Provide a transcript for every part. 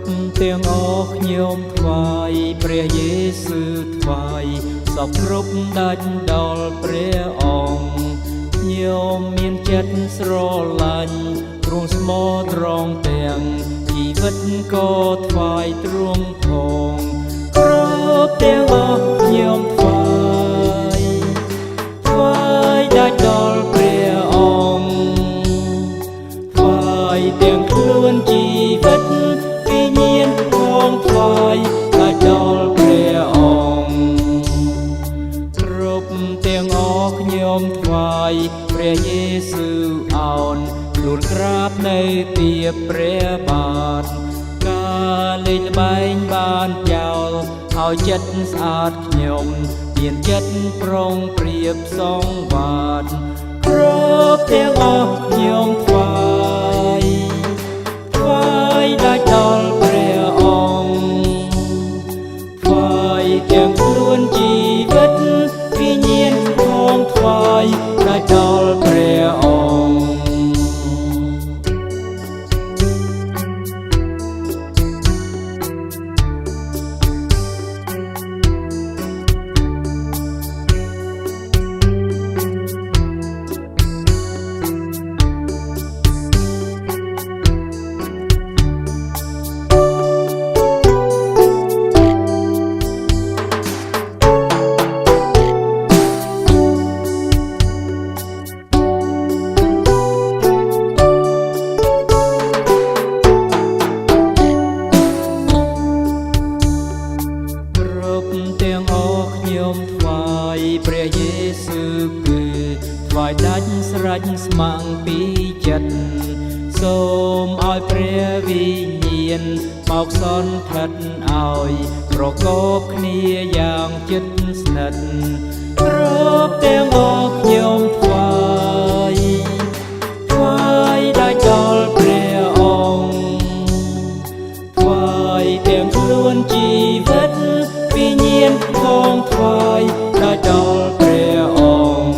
គ្រប់ទាំងអស់ខ្ញុំថ្វាយព្រះយេស៊ូវថ្វាយសពគ្រប់ដាច់ដល់ព្រះអង្គខ្ញុំមានចិត្តស្រឡាញ់ទ្រង់ស្មោះត្រង់ទាំងជីវិតក៏ថ្វាយទ្រង់ផងគ្រប់ទាំងអស់ខ្ញុំថ្វាយដាច់ដល់ព្រះអង្គថ្វាយទាំងខ្លួនជីវិតវិញ្ញាណផងថ្វាយដាច់ដល់ព្រះអង្គគ្រប់ទាំងអស់ខ្ញុំថ្វាយព្រះយេស៊ូវអោនខ្លួនក្រាបនៅទីព្រះបាទការលេងល្បែងបានចោលឲ្យចិត្តស្អាតខ្ញុំមានចិត្តប្រុងប្រៀបសង្វាតគ្រប់ទាំងអស់ខ្ញុំថ្វាយដាច់ដល់ព្រះអង្គថ្វាយទាំងខ្លួនជីវិតវិញ្ញាណផងថ្វាយដាច់ដល់ព្រះអង្គទាំងអស់ខ្ញុំថ្វាយព្រះយេស៊ូវគឺថ្វាយដាច់ស្រេចស្មាំងពីចិត្តសូមឲ្យព្រះវិញ្ញាណមកសន្ធិដ្ឋឲ្យប្រកបគ្នាយ៉ាងជិតស្និទ្ធគ្រប់ទាំងអស់ខ្ញុំថ្វាយដាច់ដល់ព្រះអង្គថ្វាយទាំងខ្លួនជីវិតវិញ្ញាណផងថ្វាយដាច់ដល់ព្រះអង្គ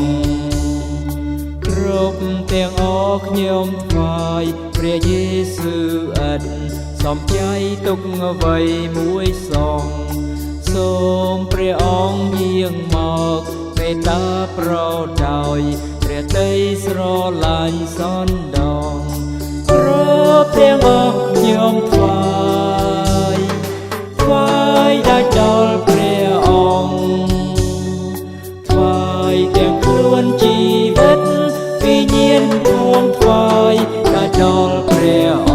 គ្រប់ទាំងអស់ខ្ញុំថ្វាយព្រះយេស៊ូវឥតសំចៃទុកអ្វីមួយសងសូមព្រះអង្គយាងមកមេត្តាប្រដោយព្រះតីស្រឡាញ់សណ្ដងគ្រប់ទាំងអស់ខ្ញុំថ្វាយដាច់ដល់ព្រះអង្គថ្វាយទាំងខ្លួនជីវិតវិញ្ញាណផងថ្វាយដាច់ដល់ព្រះអង្គ